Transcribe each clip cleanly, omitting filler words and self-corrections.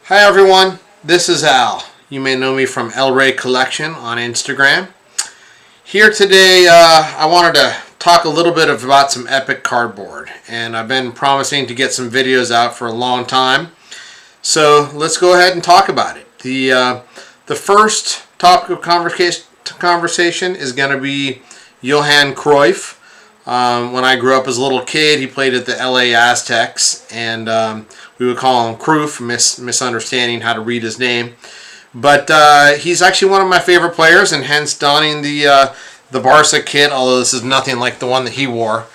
Hi everyone, this is Al. You may know me from El Rey Collection on Instagram. Here today, I wanted to talk a little bit about some epic cardboard, and I've been promising to get some videos out for a long time. So let's go ahead and talk about it. The first topic of conversation is going to be Johan Cruyff. When I grew up as a little kid, he played at the LA Aztecs, and we would call him Cruyff, misunderstanding how to read his name. But he's actually one of my favorite players, and hence donning the Barca kit, although this is nothing like the one that he wore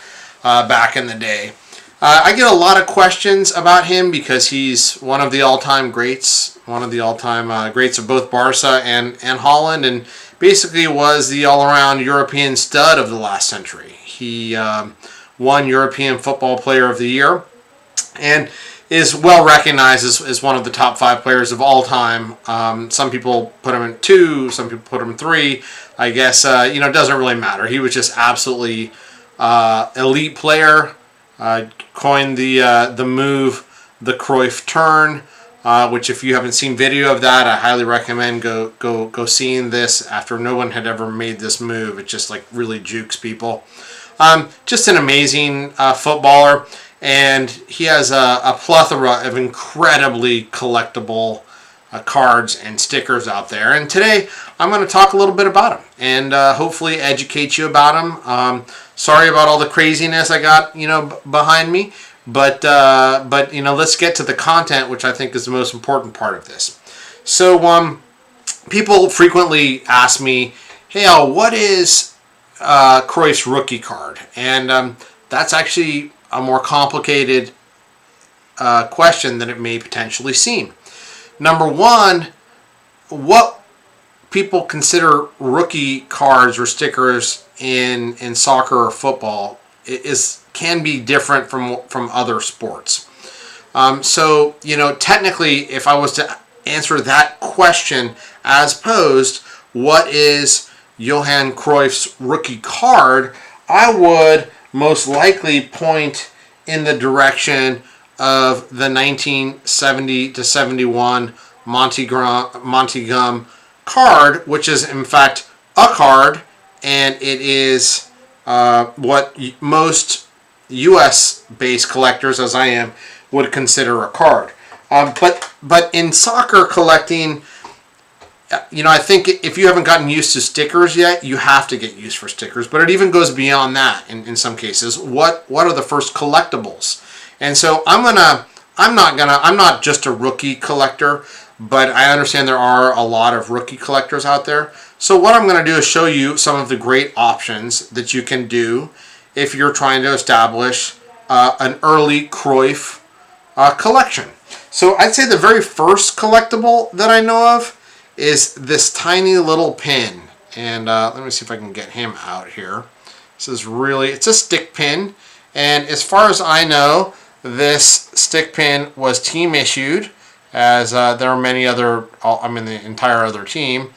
back in the day. I get a lot of questions about him because he's one of the all-time greats, greats of both Barca and Holland, and basically was the all-around European stud of the last century. He won European Football Player of the Year and is well recognized as one of the top 5 players of all time. Some people put him in 2, some people put him in 3. I guess, it doesn't really matter. He was just absolutely elite player. Coined the move, the Cruyff turn, which if you haven't seen video of that, I highly recommend go seeing this after no one had ever made this move. It just like really jukes people. Just an amazing footballer, and he has a plethora of incredibly collectible cards and stickers out there. And today I'm going to talk a little bit about him and hopefully educate you about him. Sorry about all the craziness I got behind me, but let's get to the content, which I think is the most important part of this. So people frequently ask me, hey Al, what is Cruyff's rookie card? And that's actually a more complicated question than it may potentially seem. Number one, what people consider rookie cards or stickers in soccer or football can be different from other sports. So technically, if I was to answer that question as posed, what is Johan Cruyff's rookie card, I would most likely point in the direction of the 1970 to 71 Monty Gum card, which is in fact a card, and it is what most U.S.-based collectors, as I am, would consider a card. But in soccer collecting, I think if you haven't gotten used to stickers yet, you have to get used for stickers. But it even goes beyond that in some cases. What are the first collectibles? And so I'm not just a rookie collector, but I understand there are a lot of rookie collectors out there. So what I'm going to do is show you some of the great options that you can do if you're trying to establish an early Cruyff collection. So I'd say the very first collectible that I know of is this tiny little pin. And let me see if I can get him out here. It's a stick pin. And as far as I know, this stick pin was team issued, as there are many other, the entire other team.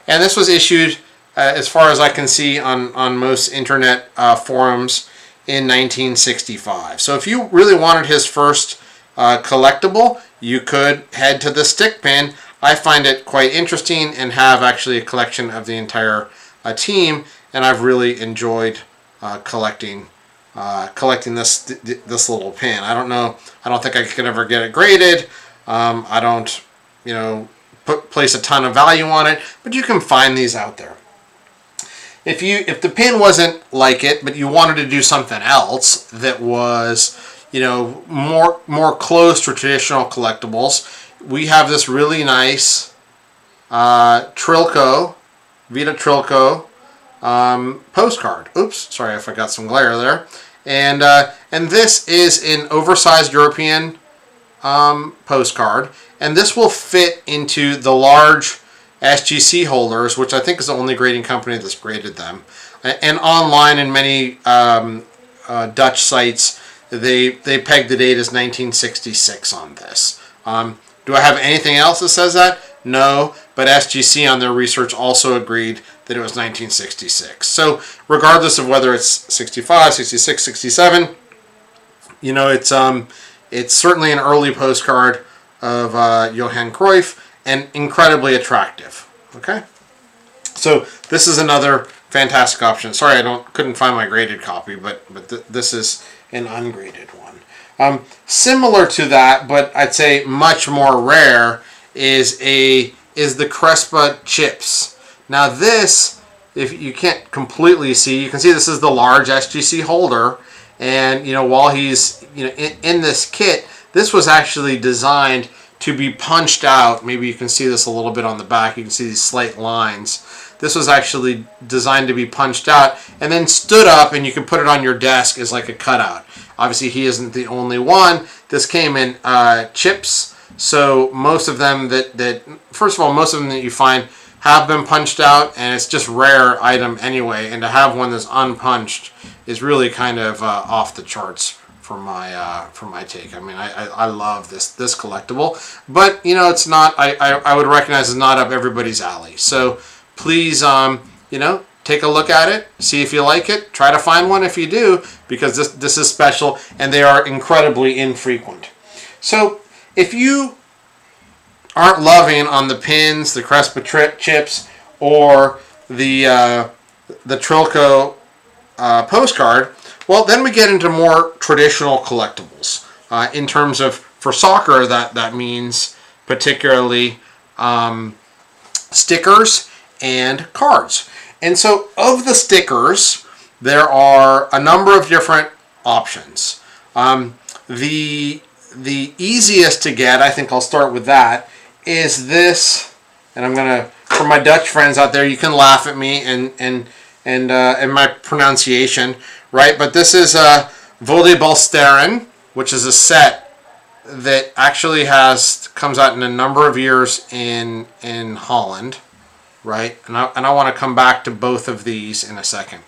And this was issued, as far as I can see, on most internet forums in 1965. So if you really wanted his first collectible, you could head to the stick pin. I find it quite interesting and have actually a collection of the entire team, and I've really enjoyed collecting this little pin. I don't think I could ever get it graded. I don't, place a ton of value on it, but you can find these out there. If the pin wasn't like it, but you wanted to do something else that was, more close to traditional collectibles, we have this really nice Vita Trilco postcard. Oops, sorry if I got some glare there. And this is an oversized European postcard, and this will fit into the large SGC holders, which I think is the only grading company that's graded them. And online in many Dutch sites, they peg the date as 1966 on this. Do I have anything else that says that? No, but SGC on their research also agreed that it was 1966. So regardless of whether it's 65, 66, 67, it's certainly an early postcard Johan Cruyff, and incredibly attractive. Okay, so this is another fantastic option. Sorry, couldn't find my graded copy, but this is an ungraded one. Similar to that, but I'd say much more rare, is the Crespa chips. Now this, if you can't completely see, you can see this is the large SGC holder, and while he's in this kit, this was actually designed to be punched out. Maybe you can see this a little bit on the back. You can see these slight lines. This was actually designed to be punched out and then stood up, and you can put it on your desk as like a cutout. Obviously, he isn't the only one. This came in chips, so most of them first of all, most of them that you find have been punched out, and it's just rare item anyway. And to have one that's unpunched is really kind of off the charts for my take. I mean, I love this collectible, but it's not. I would recognize it's not up everybody's alley. So please, take a look at it, see if you like it. Try to find one if you do, because this is special, and they are incredibly infrequent. So if you aren't loving on the pins, the Crespa chips, or the Trilco postcard, well, then we get into more traditional collectibles. In terms of, for soccer, that means particularly stickers and cards. And so of the stickers, there are a number of different options. The easiest to get, I think I'll start with that, is this, and I'm gonna, for my Dutch friends out there, you can laugh at me and my pronunciation, right? But this is a Volleybalsteren, which is a set that actually comes out in a number of years in Holland, right? And I want to come back to both of these in a second.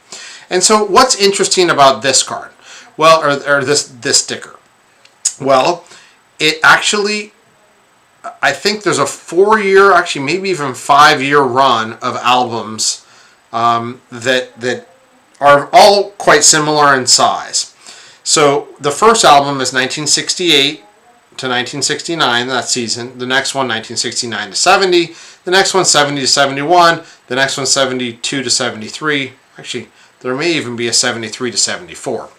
And so what's interesting about this card? Well, or this sticker? Well, it actually, I think there's a 4-year, actually maybe even 5-year run of albums that are all quite similar in size. So the first album is 1968 to 1969, that season. The next one, 1969 to 70. The next one, 70 to 71. The next one, 72 to 73. Actually, there may even be a 73 to 74.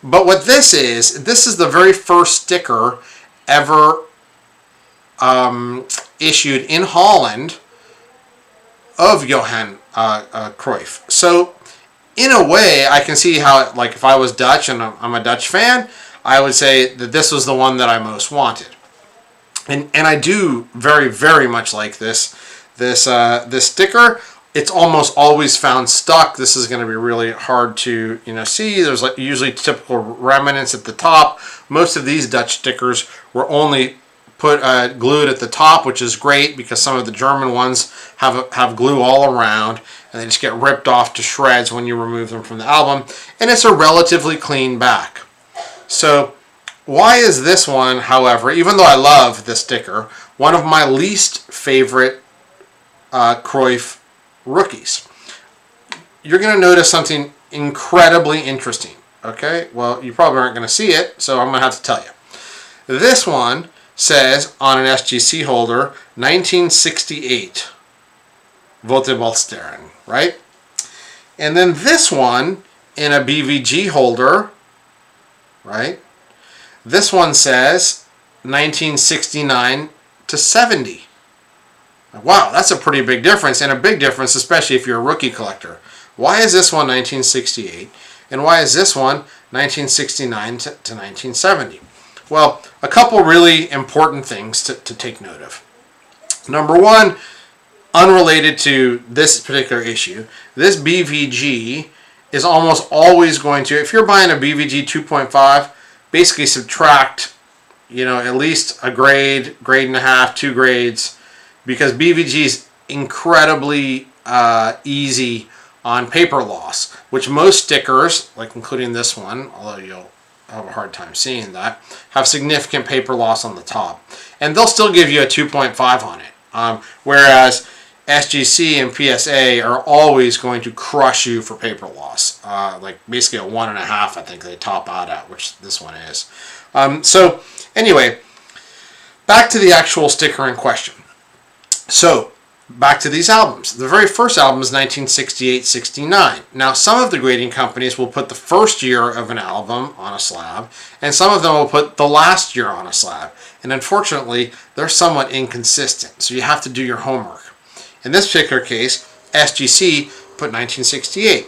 But what this is the very first sticker ever issued in Holland of Johan Cruyff. So in a way, I can see how, like, if I was Dutch and I'm a Dutch fan, I would say that this was the one that I most wanted. And I do very, very much like this sticker. It's almost always found stuck. This is going to be really hard to see. There's like usually typical remnants at the top. Most of these Dutch stickers were only put glued at the top, which is great because some of the German ones have glue all around, and they just get ripped off to shreds when you remove them from the album. And it's a relatively clean back. So why is this one, however, even though I love this sticker, one of my least favorite Cruyff rookies? You're going to notice something incredibly interesting. Okay, well, you probably aren't going to see it, so I'm going to have to tell you. This one says on an SGC holder, 1968 Volleybalsteren, right? And then this one in a BVG holder, right? This one says 1969 to 70. Wow, that's a pretty big difference, and a big difference, especially if you're a rookie collector. Why is this one 1968, and why is this one 1969 to 1970? Well, a couple really important things to take note of. Number one, unrelated to this particular issue, this BVG is almost always going to, if you're buying a BVG 2.5, basically subtract, at least a grade and a half, 2 grades, because BVG is incredibly easy on paper loss, which most stickers, like including this one, although you'll have a hard time seeing that, have significant paper loss on the top. And they'll still give you a 2.5 on it. Whereas SGC and PSA are always going to crush you for paper loss. Like basically a 1.5, I think they top out at, which this one is. So anyway, back to the actual sticker in question. So, back to these albums. The very first album is 1968-69. Now, some of the grading companies will put the first year of an album on a slab, and some of them will put the last year on a slab. And unfortunately, they're somewhat inconsistent, so you have to do your homework. In this particular case, SGC put 1968.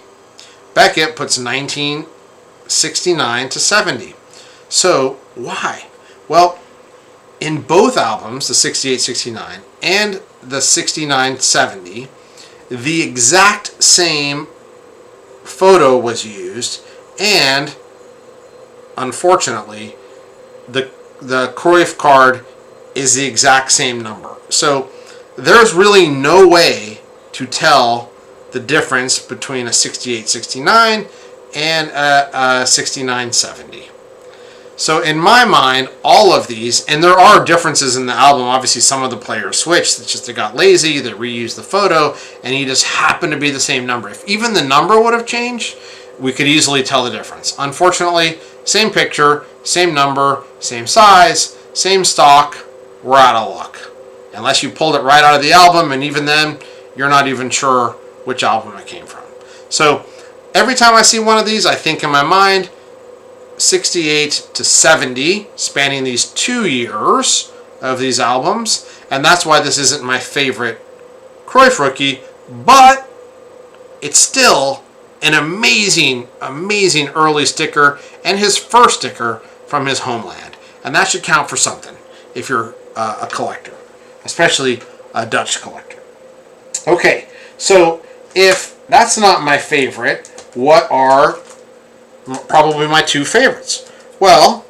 Beckett puts 1969 to 70. So, why? Well, in both albums, the 68-69 and the 69-70, the exact same photo was used, and unfortunately, the Cruyff card is the exact same number. So there's really no way to tell the difference between a 68-69 and a 69-70. So in my mind, all of these, and there are differences in the album. Obviously, some of the players switched. It's just they got lazy, they reused the photo, and you just happen to be the same number. If even the number would have changed, we could easily tell the difference. Unfortunately, same picture, same number, same size, same stock, we're out of luck. Unless you pulled it right out of the album, and even then, you're not even sure which album it came from. So every time I see one of these, I think in my mind, 68 to 70, spanning these 2 years of these albums, and that's why this isn't my favorite Cruyff rookie, but it's still an amazing early sticker, and his first sticker from his homeland, and that should count for something if you're a collector, especially a Dutch collector. Okay, so if that's not my favorite, what are probably my two favorites? Well,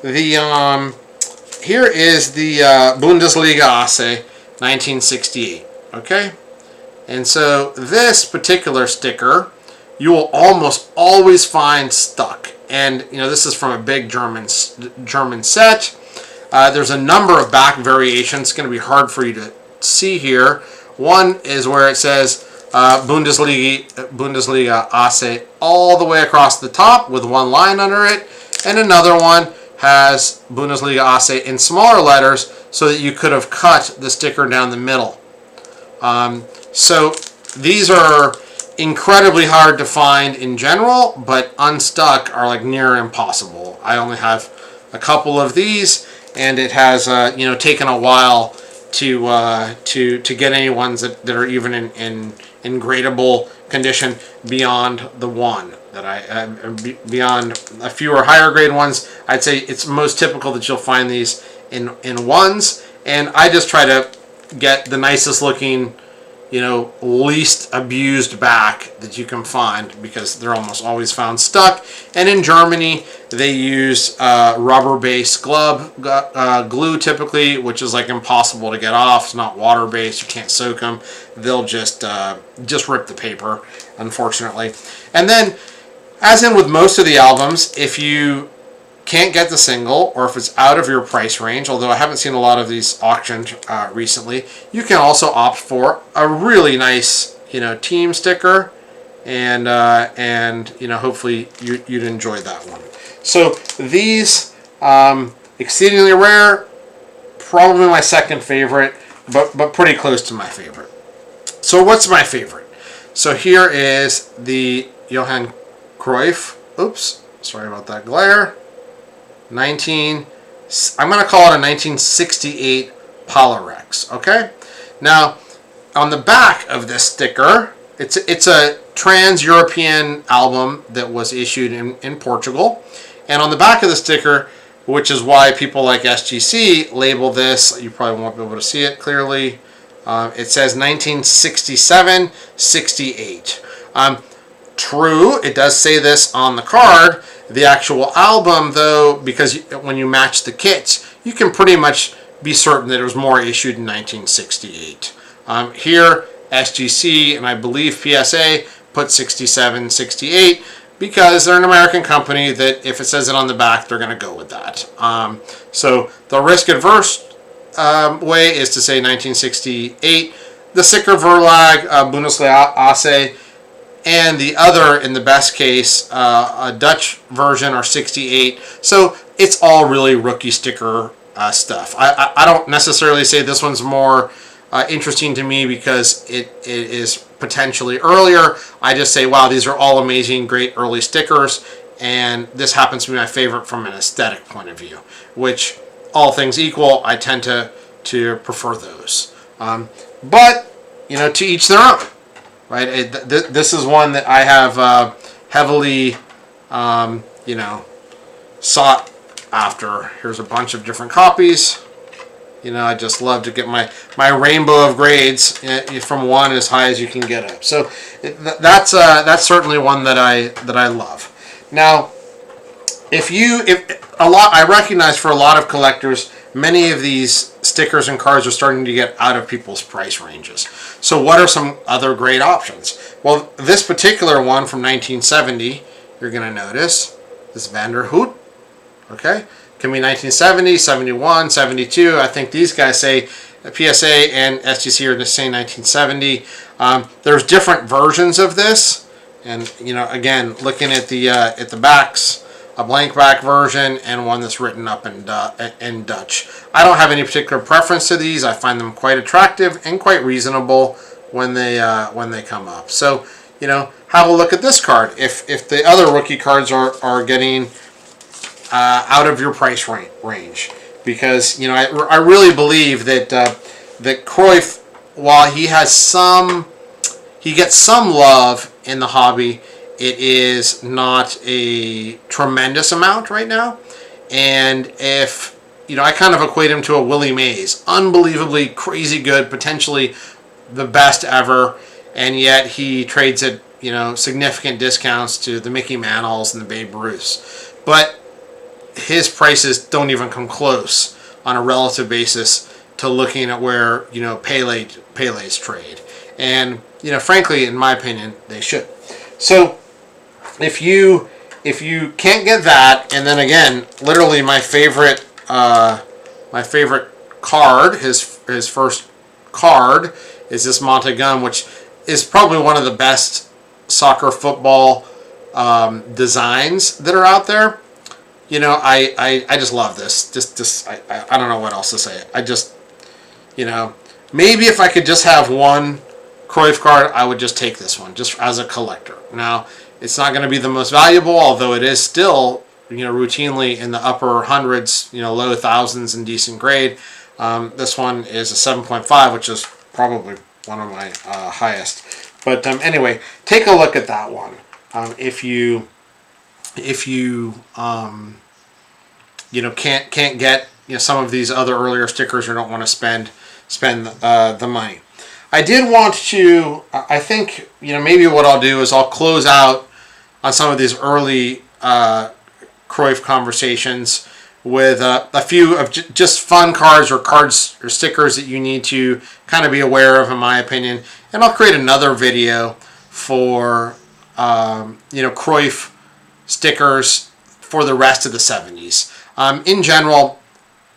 here is the Bundesliga Ace 1968. Okay, and so this particular sticker you will almost always find stuck, and this is from a big German set. There's a number of back variations. It's going to be hard for you to see here. One is where it says Bundesliga Ace all the way across the top with one line under it, and another one has Bundesliga Ace in smaller letters so that you could have cut the sticker down the middle. So these are incredibly hard to find in general, but unstuck are like near impossible. I only have a couple of these, and it has taken a while to get any ones that are even in gradable condition beyond the one that beyond a fewer higher grade ones. I'd say it's most typical that you'll find these in ones, and I just try to get the nicest looking, least abused back that you can find, because they're almost always found stuck. And in Germany, they use rubber-based glue typically, which is like impossible to get off. It's not water-based. You can't soak them. They'll just rip the paper, unfortunately. And then, as in with most of the albums, if you can't get the single, or if it's out of your price range, although I haven't seen a lot of these auctioned recently, you can also opt for a really nice, team sticker, and hopefully you'd enjoy that one. So these, exceedingly rare, probably my second favorite, but pretty close to my favorite. So what's my favorite? So here is the Johan Cruyff. Oops, sorry about that glare. I'm going to call it a 1968 Pyrex. Okay, now on the back of this sticker, it's a trans-European album that was issued in Portugal, and on the back of the sticker, which is why people like SGC label this, you probably won't be able to see it clearly, it says 1967-68. True, it does say this on the card. The actual album, though, because when you match the kits, you can pretty much be certain that it was more issued in 1968. Here, SGC and I believe PSA put 67, 68 because they're an American company that if it says it on the back, they're going to go with that. So the risk-adverse way is to say 1968. The Sicker Verlag Bundesliga Ace, and the other, in the best case, a Dutch version, are 68. So it's all really rookie sticker stuff. I don't necessarily say this one's more interesting to me because it is potentially earlier. I just say, wow, these are all amazing, great early stickers, and this happens to be my favorite from an aesthetic point of view, which, all things equal, I tend to prefer those. But, to each their own, right? This is one that I have heavily, sought after. Here's a bunch of different copies. I just love to get my rainbow of grades from one as high as you can get up. So that's certainly one that I love. Now, I recognize for a lot of collectors, many of these stickers and cards are starting to get out of people's price ranges. So what are some other great options? Well, this particular one from 1970, you're going to notice this Van der Hout. Okay, can be 1970, 71, 72. I think these guys say PSA and SGC are just saying 1970. There's different versions of this, and again, looking at the backs, a blank back version and one that's written up in Dutch. I don't have any particular preference to these. I find them quite attractive and quite reasonable when they come up. So have a look at this card. If the other rookie cards are getting out of your price range, because I really believe that Cruyff, while he gets some love in the hobby, it is not a tremendous amount right now. And if I kind of equate him to a Willie Mays, unbelievably crazy good, potentially the best ever, and yet he trades at significant discounts to the Mickey Mantles and the Babe Ruths, but his prices don't even come close on a relative basis to looking at where Pele's trade, and frankly, in my opinion, they should. So if you can't get that, and then again, literally my favorite card, his first card is this Monte Gun, which is probably one of the best soccer football designs that are out there. I just love this. I don't know what else to say. I just, maybe if I could just have one Cruyff card, I would just take this one, just as a collector. Now, it's not going to be the most valuable, although it is still, routinely in the upper hundreds, low thousands in decent grade. This one is a 7.5, which is probably one of my highest. But anyway, take a look at that one. If you can't get some of these other earlier stickers or don't want to spend the money. I did want to, I think maybe what I'll do is I'll close out on some of these early Cruyff conversations with a few of just fun cards or stickers that you need to kind of be aware of, in my opinion. And I'll create another video for Cruyff stickers for the rest of the 70s. In general,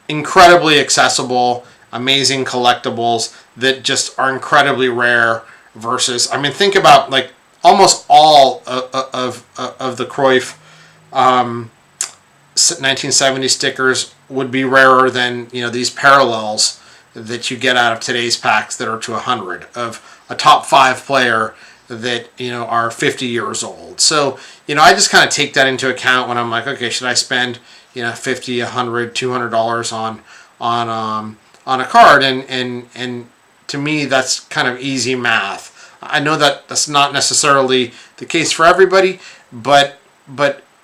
incredibly accessible, amazing collectibles that just are incredibly rare versus, think about like almost all of the Cruyff 1970 stickers would be rarer than these parallels that you get out of today's packs that are to 100 of a top 5 player that are 50 years old. So I just kind of take that into account when I'm like, okay, should I spend $50, $100, $200 on a card? And to me, that's kind of easy math. I know that that's not necessarily the case for everybody, but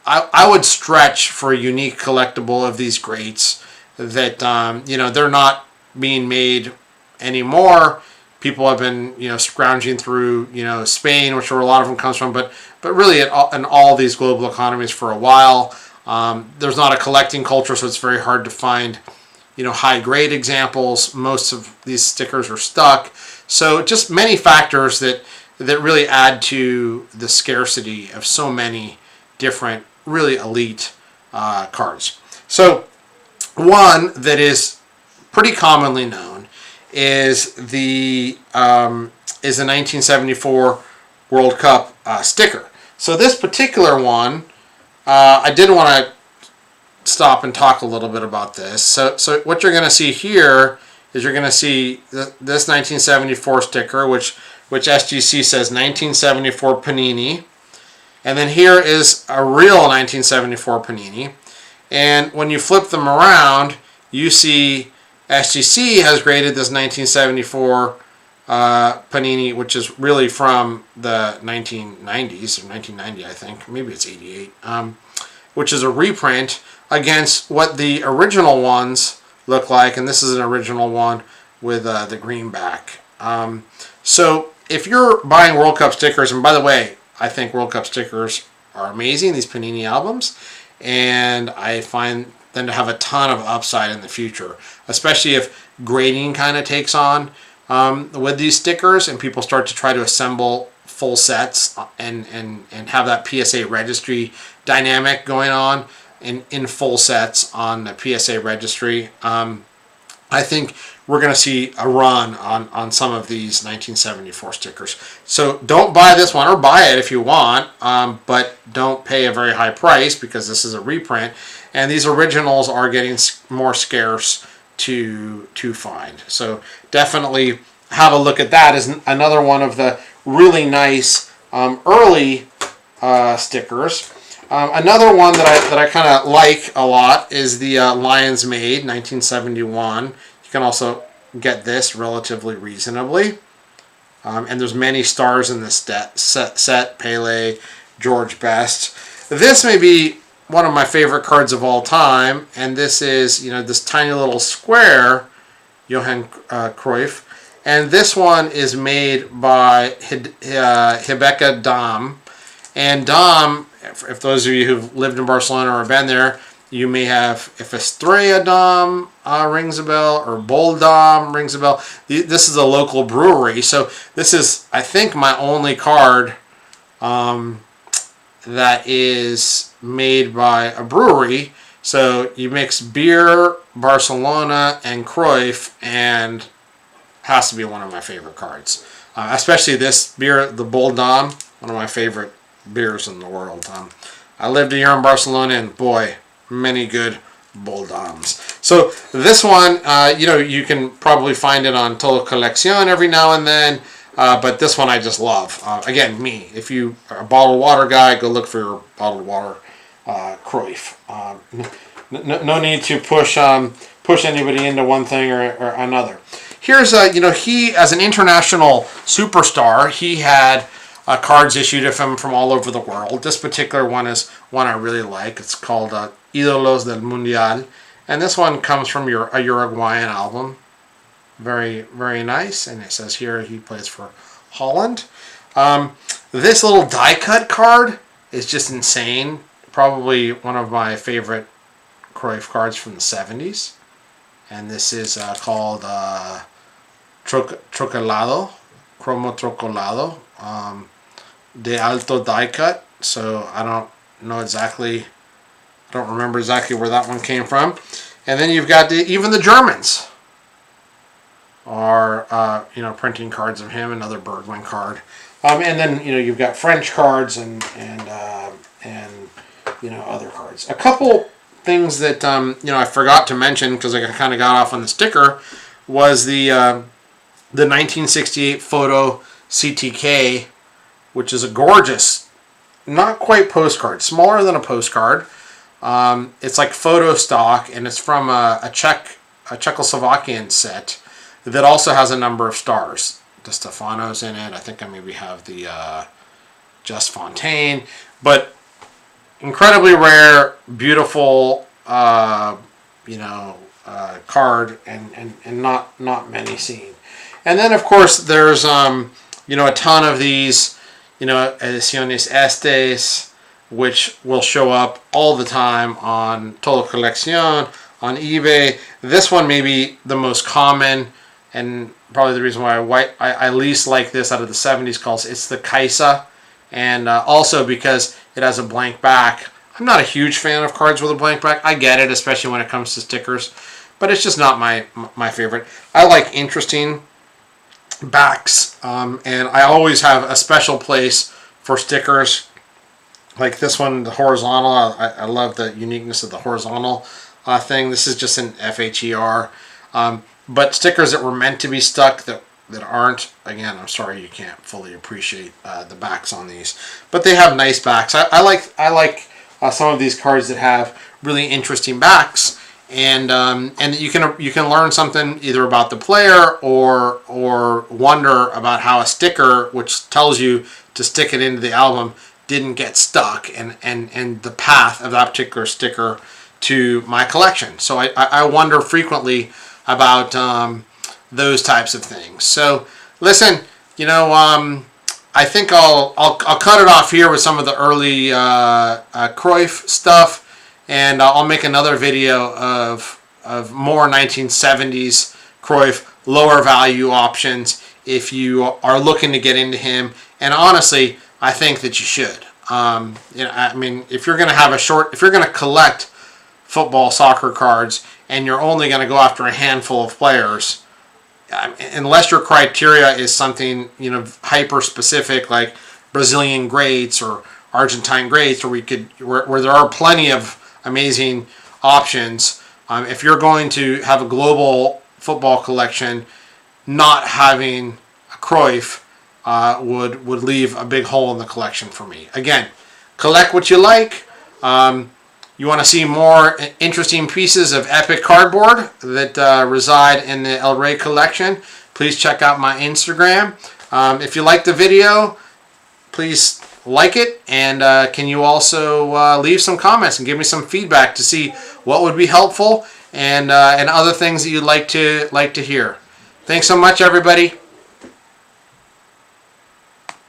I would stretch for a unique collectible of these greats that they're not being made anymore. People have been scrounging through Spain, which where a lot of them comes from, but really in all these global economies for a while. There's not a collecting culture, so it's very hard to find high grade examples. Most of these stickers are stuck, so just many factors that really add to the scarcity of so many different really elite cards. So one that is pretty commonly known is the 1974 World Cup sticker. So this particular one, I didn't want to stop and talk a little bit about this. So what you're going to see here is you're going to see this 1974 sticker, which SGC says 1974 Panini. And then here is a real 1974 Panini. And when you flip them around, you see SGC has graded this 1974 Panini, which is really from the 1990s, or 1990, I think. Maybe it's 88. Which is a reprint against what the original ones look like. And this is an original one with the green back. So if you're buying World Cup stickers, and by the way, I think World Cup stickers are amazing, these Panini albums, and I find them to have a ton of upside in the future, especially if grading kind of takes on with these stickers and people start to try to assemble full sets and have that PSA registry dynamic going on in full sets on the PSA registry. I think we're going to see a run on some of these 1974 stickers. So don't buy this one, or buy it if you want, but don't pay a very high price because this is a reprint. And these originals are getting more scarce to find. So definitely have a look at that as another one of the really nice early stickers. Another one that I kind of like a lot is the Lions Made 1971. You can also get this relatively reasonably. And there's many stars in this set. Pele, George Best. This may be one of my favorite cards of all time. And this is, this tiny little square, Johan Cruyff. And this one is made by Rebecca Dam. And Dam, if those of you who've lived in Barcelona or been there, you may have, if Estrella Dam rings a bell, or Bold Dam rings a bell. This is a local brewery. So this is, I think, my only card that is made by a brewery. So you mix beer, Barcelona, and Cruyff, and has to be one of my favorite cards. Especially this beer, the Bold Dam, one of my favorite beers in the world. I lived here in Barcelona, and boy, many good Bold Dams. So this one, you can probably find it on Untitled Chapter every now and then, but this one I just love. Again, me. If you are a bottled water guy, go look for your bottled water Cruyff. No need to push anybody into one thing or another. Here's he, as an international superstar, he had cards issued of him from all over the world. This particular one is one I really like. It's called Ídolos del Mundial. And this one comes from a Uruguayan album. Very, very nice. And it says here he plays for Holland. This little die cut card is just insane. Probably one of my favorite Cruyff cards from the 70s. And this is called Trocolado, Cromo Trocolado. De Alto die cut, so I don't remember exactly where that one came from. And then you've got even the Germans are printing cards of him, another Bergman card. And then you've got French cards and other cards. A couple things that I forgot to mention because I kind of got off on the sticker was the 1968 Photo Ctk, which is a gorgeous, not quite postcard, smaller than a postcard. It's like photo stock, and it's from a Czechoslovakian set that also has a number of stars. The Stefano's in it. I think I maybe have the Just Fontaine, but incredibly rare, beautiful, card, and not many seen. And then of course there's a ton of these, ediciones estes, which will show up all the time on Todo Colección, on eBay. This one may be the most common, and probably the reason why I least like this out of the 70s calls it's the Kaisa, and also because it has a blank back. I'm not a huge fan of cards with a blank back. I get it, especially when it comes to stickers, but it's just not my favorite. I like interesting backs, and I always have a special place for stickers Like this one, the horizontal. I love the uniqueness of the horizontal thing. This is just an FHER. But stickers that were meant to be stuck that aren't, again, I'm sorry you can't fully appreciate the backs on these, but they have nice backs. I like some of these cards that have really interesting backs, and you can learn something either about the player or wonder about how a sticker, which tells you to stick it into the album, didn't get stuck, and the path of that particular sticker to my collection. So I wonder frequently about those types of things. So listen, you know, I think I'll cut it off here with some of the early Cruyff stuff, and I'll make another video of more 1970s Cruyff lower value options if you are looking to get into him. And honestly, I think that you should. You know, I mean, if you're going to collect football, soccer cards, and you're only going to go after a handful of players, unless your criteria is something, you know, hyper specific like Brazilian greats or Argentine greats, where there are plenty of amazing options. If you're going to have a global football collection, not having a Cruyff would leave a big hole in the collection for me. Again, collect what you like. You want to see more interesting pieces of epic cardboard that reside in the El Rey collection, please check out my Instagram. If you like the video, please like it, and can you also leave some comments and give me some feedback to see what would be helpful and other things that you'd like to hear. Thanks so much, everybody.